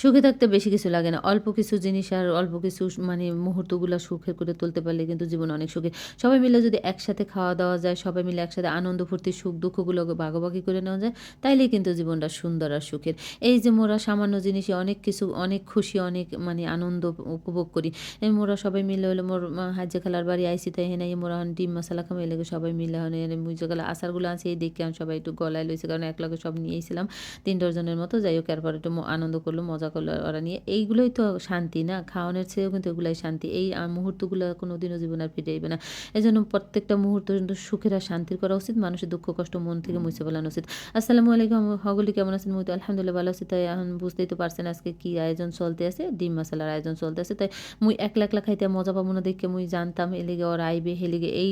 সুখে থাকতে বেশি কিছু লাগে না। অল্প কিছু জিনিস আর অল্প কিছু মানে মুহূর্তগুলা সুখের করে তুলতে পারলে কিন্তু জীবন অনেক সুখী। সবাই মিলে যদি একসাথে খাওয়া-দাওয়া যায়, সবাই মিলে একসাথে আনন্দ ফুর্তি, সুখ-দুঃখগুলো ভাগাভাগি করে নেওয়া যায়, তাইলেই কিন্তু জীবনটা সুন্দর আর সুখের। এই যে মোরা সামান্য জিনিসে অনেক কিছু, অনেক খুশি, অনেক মানে আনন্দ উপভোগ করি। মোরা সবাই মিলে হইলো মোর হাজ্জে খালার বাড়ি আইছি, তাই হেনে মোরা এখন ডিম মশালা খামু। এর লেগে সবাই মিলে মুই যেগুলা আচারগুলো আনছি এই দেখে আমি সবাই একটু গলায় লইছি। কারণ একলগে সব নিয়েইছিলাম ৩ ডজনের মতো। যাই হোক এরপর একটু আনন্দ করলো, মজা করলো ওরা নিয়ে। এইগুলোই তো শান্তি না? খাওয়ানোর চেয়েও কিন্তু এগুলাই শান্তি। এই মুহূর্তগুলো কোনোদিনও জীবনে আর ফিরে আইবে না। এজন্য প্রত্যেকটা মুহূর্ত কিন্তু সুখের আর শান্তির করা উচিত। মানুষের দুঃখ কষ্ট মন থেকে মুছে ফেলানো উচিত। আসসালামু আলাইকুম হগলি কেমন আছেন? মুই তো আলহামদুলিল্লাহ ভালো আছি। তাই এখন বুঝতেই তো পারছেন আজকে কি আয়োজন চলতে আছে। ডিম মশালার আয়োজন চলতেছে। তাই মুই একলা, একলা খাইতে মজা পাবো না দেখে মুই জানতাম এলিগে ওরা আইবে হেলিগে এই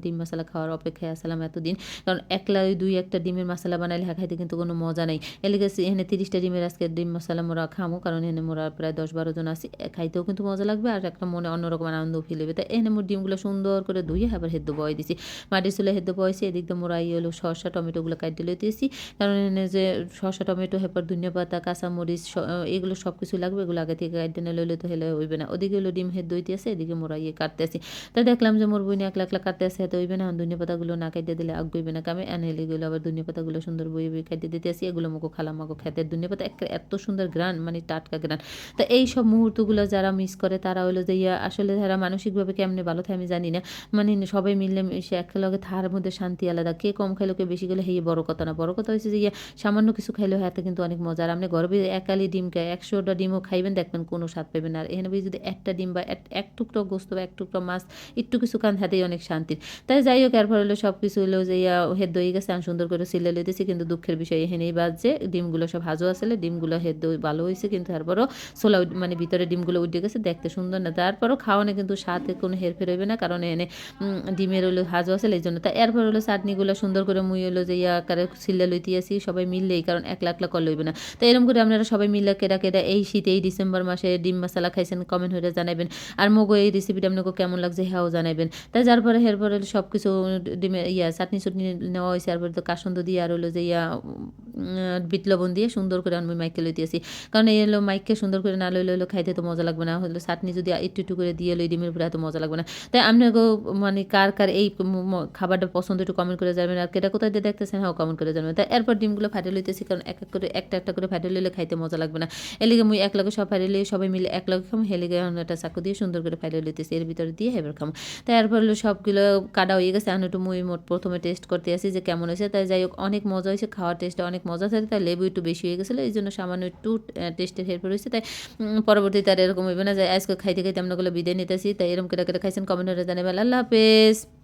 ডিম মশালা খাওয়ার অপেক্ষায় আছিলাম এতদিন। কারণ একলা ওই ২ একটা ডিমের মশালা বানাইলে খাইতে কিন্তু কোনো মজা নাই। এলিগে এখানে ৩০ টা ডিমের আজকে ডিম মশালা মোরা খামু। কারণ এখানে মোরা প্রায় ১০-১২ জন আছি। খাইতেও কিন্তু মজা লাগবে আর একটা মনে অন্যরকম আনন্দও ফিল হইবে। তাই এখানে মোর ডিমগুলো সুন্দর করে ধুইয়ে আবার হেদ্দ বয় দিছি। মাটির চুলায় হেদ্দ বয়ছি। এদিক দিয়ে মোরা হলো শসা টমেটোগুলো কাইটে লইতেছি। কারণ এখানে যে শসা টমেটো হেরপর ধনিয়া পাতা, কাঁচামরিচ এগুলো সবকিছু লাগবে। এগুলো আগে থেকে কাইটে না লইলে তো হেলে হইবে না। ওদিকে হলো ডিম হেদ্দ হইতেছে, এদিকে মোরা কাটতেছি। তাই দেখলাম যে মোর বোন একলা, একলা কাটতে আছে, এত হইবে না। ধনিয়া পাতাগুলো না কাইটে দিলে আগাইবে না কামে। এনে এগুলো আবার ধনিয়া পাতাগুলো সুন্দর বয়ে, বয়ে কাইটে দিতেছি। এগুলো মোগো খালাম্মাগো খেতের ধনিয়া পাতা এত সুন্দর ঘ্রাণ মানে টাটকা ঘ্রাণ। তো এইসব মুহূর্তগুলো যারা মিস করে তারা হলো যে আসলে তারা মানসিকভাবে কেমনে ভালো থাকে আমি জানি না। মানে সবাই মিলে মিশে একলগে থাকার মধ্যে শান্তি আলাদা। কে কম খাইলো কে বেশি খেলো হেই বড় কথা না। বড় কথা হইছে যে সামান্য কিছু খাইলেও হাতে কিন্তু অনেক মজা। আর আপনি ঘরে একালি ডিম খায় ১০০ টা ডিমও খাইবেন দেখবেন কোনো স্বাদ পাইবেন না। আর এখানে যদি একটা ডিম বা এক টুকরো গোস্ত বা এক টুকরো মাছ একটু কিছু খান হাতেই অনেক শান্তির। তাই যাই হোক এরপর হলো সবকিছু হলো যে হেদ্দ হয়ে গেছে আমি সুন্দর করে সিলে লইতেছি। কিন্তু দুঃখের বিষয় এখানেই বাজছে ডিমগুলো সব ভাজও আসলে ডিমগুলো হেদ্দ ভালো হইছে কিন্তু তারপরও ছোলা মানে ভিতরে ডিমগুলো উঠে গেছে দেখতে সুন্দর না। তারপরও খাওয়ানো কিন্তু স্বাদে কোনো হেরফের হইবে না। কারণ এনে ডিমের হলো ভাজও আছে এইজন্য। তা এরপর হলো চাটনিগুলো সুন্দর করে মুই হলো যে আকারে সিলে লইতেছি সবাই মিললেই। কারণ একলা, একলা করলে হইবে না। তো এরকম করে আপনারা সবাই মিলে কেডা এই শীতে এই ডিসেম্বর মাসে ডিম মশালা খাইছেন কমেন্ট হইরে জানাইবেন। আর মোগো এই রেসিপিটা আপনাকে কেমন লাগছে হ্যাঁও জানাইবেন। তাই যার পরে এরপরে সবকিছু ডিমে চাটনি-চুটনি নেওয়া হইছে। এরপরে তো কাসুন্দ দিয়ে আর হলো যে বিট লবণ দিয়ে সুন্দর করে আমি মাইখা লইতেছি। কারণ এই হলো মাইখা সুন্দর করে না লইলে হলো খাইতে তো মজা লাগবে না। হলো চাটনি যদি একটু, একটু করে দিয়ে লই ডিমের উপরে এত মজা লাগবে না। তাই আপনাকেও মানে কার এই খাবারটা পছন্দ একটু কমেন্ট করে যাবেন। আর কেটা কোথায় দিয়ে দেখতেছেন হ্যাঁ কমেন্ট করে জানাবেন। তাই এরপর ডিমগুলো ফাটিয়ে লইতেছি কারণ এক, এক করে একটা, একটা করে ফাটিয়ে লইলে খাইতে মজা লাগবে না। এলিগে মুই একলগে সব ফাটিয়ে লইয়ে সবাই মিলে একলগে খামু। হেলিগে একটা চাকু দিয়ে সুন্দর করে ফাটিয়ে লইতেছি। এর ভিতরে দিয়ে এবার খামু। তাই এরপর হলো সবগুলো কাটা হয়ে গেছে। এখন একটু মুই প্রথমে টেস্ট করতে আসি যে কেমন হয়েছে। তাই যাই হোক অনেক মজা হয়েছে। খাওয়ার টেস্টটা অনেক মজা থাকে। তাই লেবু একটু বেশি হয়ে গেছিলো। এইজন্য সামান্য একটু টেস্টের হেরফের হইছে। তাই পরবর্তীতে আর এরকম হইবে না যে আজকে খাইতে, খাইতে আমরা বিদায় নিতেছি। তাই এরকম কেটে, কেটে খাইছেন কমেন্ট করে জানাবেন। আল্লাহ হাফেজ।